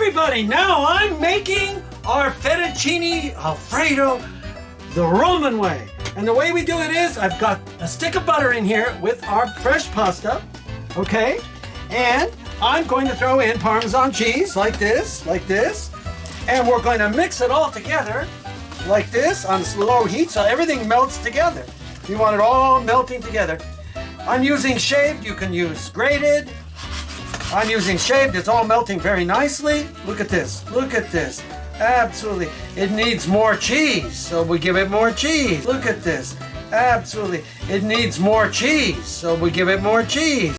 everybody, now I'm making our Fettuccine Alfredo the Roman way. And the way we do it is, I've got a stick of butter in here with our fresh pasta, okay? And I'm going to throw in Parmesan cheese like this, and we're going to mix it all together like this on slow heat so everything melts together. You want it all melting together. I'm using shaved, you can use grated. I'm using shaved, it's all melting very nicely. Look at this, absolutely. It needs more cheese, so we give it more cheese. Look at this, absolutely. It needs more cheese, so we give it more cheese.